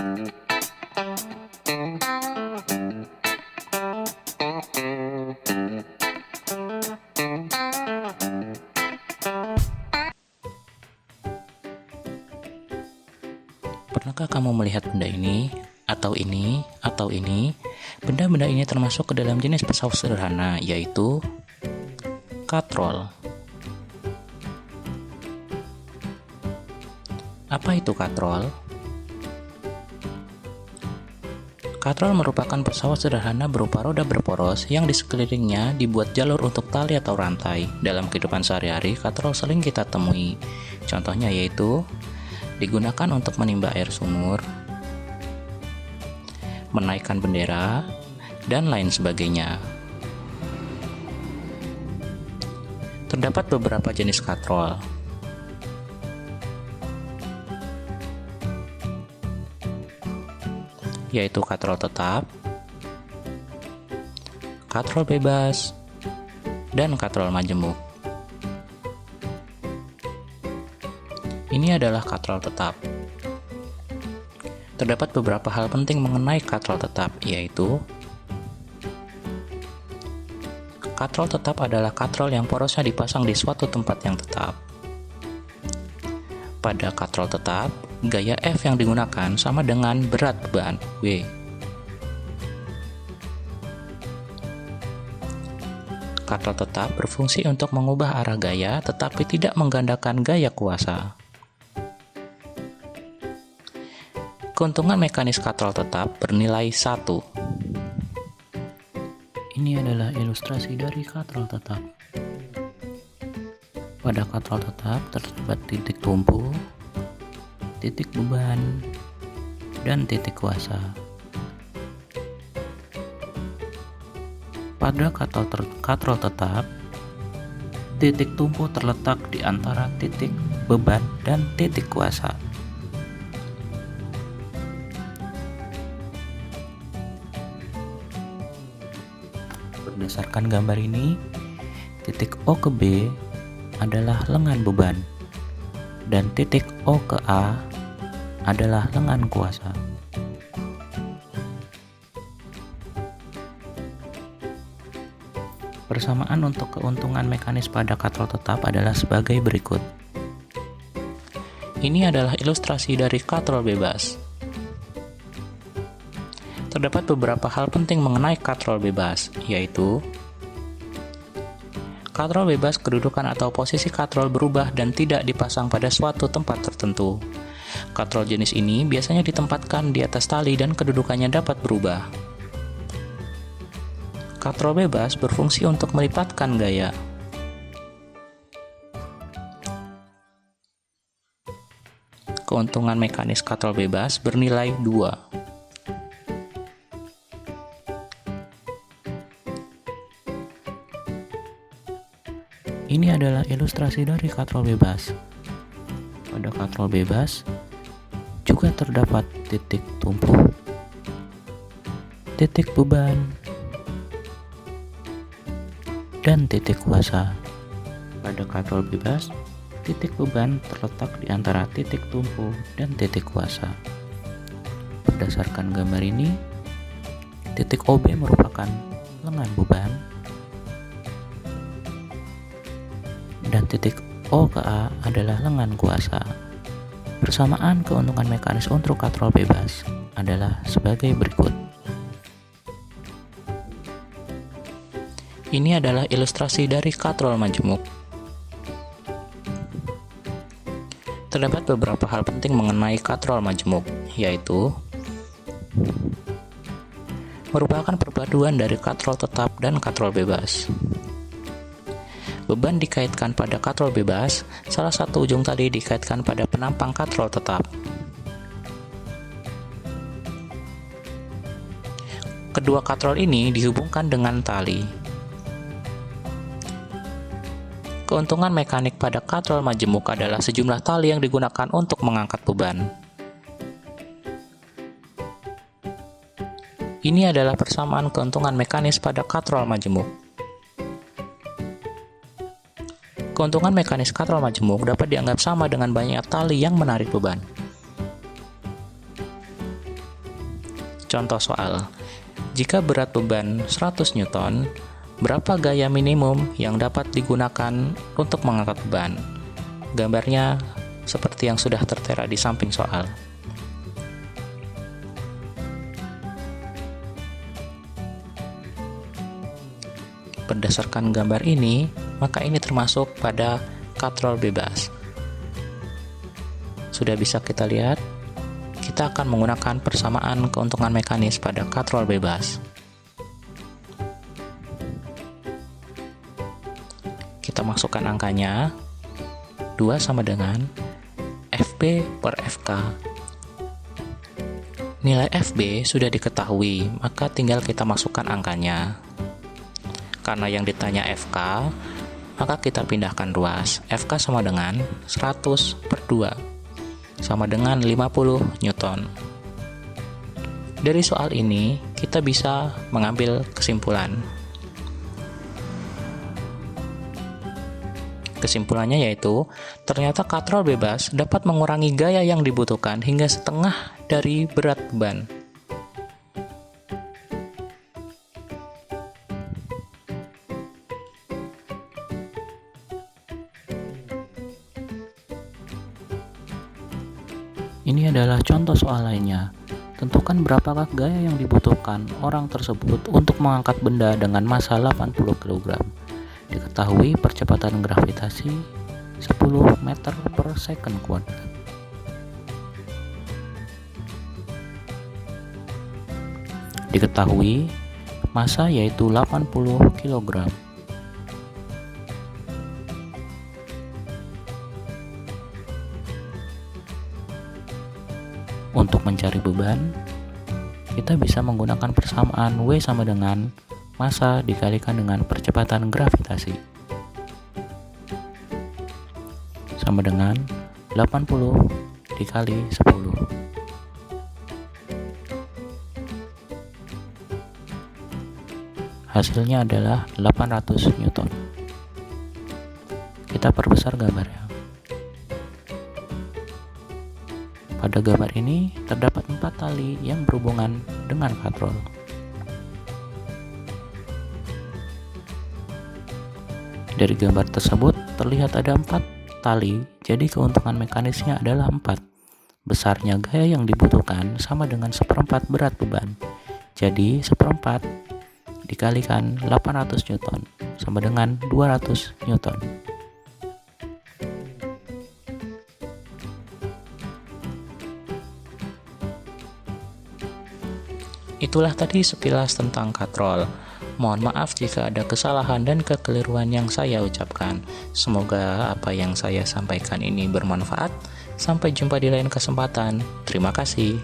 Pernahkah kamu melihat benda ini, atau ini, atau ini? Benda-benda ini termasuk ke dalam jenis pesawat sederhana, yaitu katrol. Apa itu katrol? Katrol merupakan pesawat sederhana berupa roda berporos yang di sekelilingnya dibuat jalur untuk tali atau rantai. Dalam kehidupan sehari-hari, katrol sering kita temui. Contohnya yaitu digunakan untuk menimba air sumur, menaikkan bendera, dan lain sebagainya. Terdapat beberapa jenis katrol, yaitu katrol tetap, katrol bebas, dan katrol majemuk. Ini adalah katrol tetap. Terdapat beberapa hal penting mengenai katrol tetap, yaitu katrol tetap adalah katrol yang porosnya dipasang di suatu tempat yang tetap. Pada katrol tetap, gaya F yang digunakan sama dengan berat beban W. Katrol tetap berfungsi untuk mengubah arah gaya tetapi tidak menggandakan gaya kuasa. Keuntungan mekanis katrol tetap bernilai 1. Ini adalah ilustrasi dari katrol tetap. Pada katrol tetap terdapat titik tumpu, titik beban, dan titik kuasa. Pada katrol tetap, titik tumpu terletak di antara titik beban dan titik kuasa. Berdasarkan gambar ini, titik O ke B adalah lengan beban dan titik O ke A adalah lengan kuasa. Persamaan untuk keuntungan mekanis pada katrol tetap adalah sebagai berikut. Ini adalah ilustrasi dari katrol bebas. Terdapat beberapa hal penting mengenai katrol bebas, yaitu katrol bebas kedudukan atau posisi katrol berubah dan tidak dipasang pada suatu tempat tertentu. Katrol jenis ini biasanya ditempatkan di atas tali dan kedudukannya dapat berubah. Katrol bebas berfungsi untuk melipatkan gaya. Keuntungan mekanis katrol bebas bernilai 2. Ini adalah ilustrasi dari katrol bebas. Pada katrol bebas juga terdapat titik tumpu, titik beban, dan titik kuasa. Pada katrol bebas, titik beban terletak di antara titik tumpu dan titik kuasa. Berdasarkan gambar ini, titik OB merupakan lengan beban dan titik O ke A adalah lengan kuasa. Persamaan keuntungan mekanis untuk katrol bebas adalah sebagai berikut. Ini adalah ilustrasi dari katrol majemuk. Terdapat beberapa hal penting mengenai katrol majemuk, yaitu merupakan perpaduan dari katrol tetap dan katrol bebas. Beban dikaitkan pada katrol bebas, salah satu ujung tali dikaitkan pada penampang katrol tetap. Kedua katrol ini dihubungkan dengan tali. Keuntungan mekanik pada katrol majemuk adalah sejumlah tali yang digunakan untuk mengangkat beban. Ini adalah persamaan keuntungan mekanis pada katrol majemuk. Keuntungan mekanis katrol majemuk dapat dianggap sama dengan banyak tali yang menarik beban. contoh soal. Jika berat beban 100 Newton, berapa gaya minimum yang dapat digunakan untuk mengangkat beban? Gambarnya seperti yang sudah tertera di samping soal. Berdasarkan gambar ini, maka ini termasuk pada katrol bebas. Sudah bisa kita lihat, kita akan menggunakan persamaan keuntungan mekanis pada katrol bebas. Kita masukkan angkanya, 2 sama dengan FB per FK. Nilai FB sudah diketahui, maka tinggal kita masukkan angkanya. Karena yang ditanya FK, maka kita pindahkan ruas. FK sama dengan 100 per 2, sama dengan 50 Newton. Dari soal ini, kita bisa mengambil kesimpulan. Kesimpulannya yaitu, ternyata katrol bebas dapat mengurangi gaya yang dibutuhkan hingga setengah dari berat beban. Ini adalah contoh soal lainnya. Tentukan berapakah gaya yang dibutuhkan orang tersebut untuk mengangkat benda dengan massa 80 kg. Diketahui percepatan gravitasi 10 meter per second kuadrat. Diketahui massa yaitu 80 kg. Untuk mencari beban, kita bisa menggunakan persamaan W sama dengan massa dikalikan dengan percepatan gravitasi. Sama dengan 80 dikali 10. Hasilnya adalah 800 Newton. Kita perbesar gambarnya. Pada gambar ini terdapat 4 tali yang berhubungan dengan katrol. Dari gambar tersebut terlihat ada 4 tali, jadi keuntungan mekanisnya adalah 4. Besarnya gaya yang dibutuhkan sama dengan 1/4 berat beban. Jadi 1/4 dikalikan 800 Newton sama dengan 200 Newton. Itulah tadi sekilas tentang katrol. Mohon maaf jika ada kesalahan dan kekeliruan yang saya ucapkan. Semoga apa yang saya sampaikan ini bermanfaat. Sampai jumpa di lain kesempatan. Terima kasih.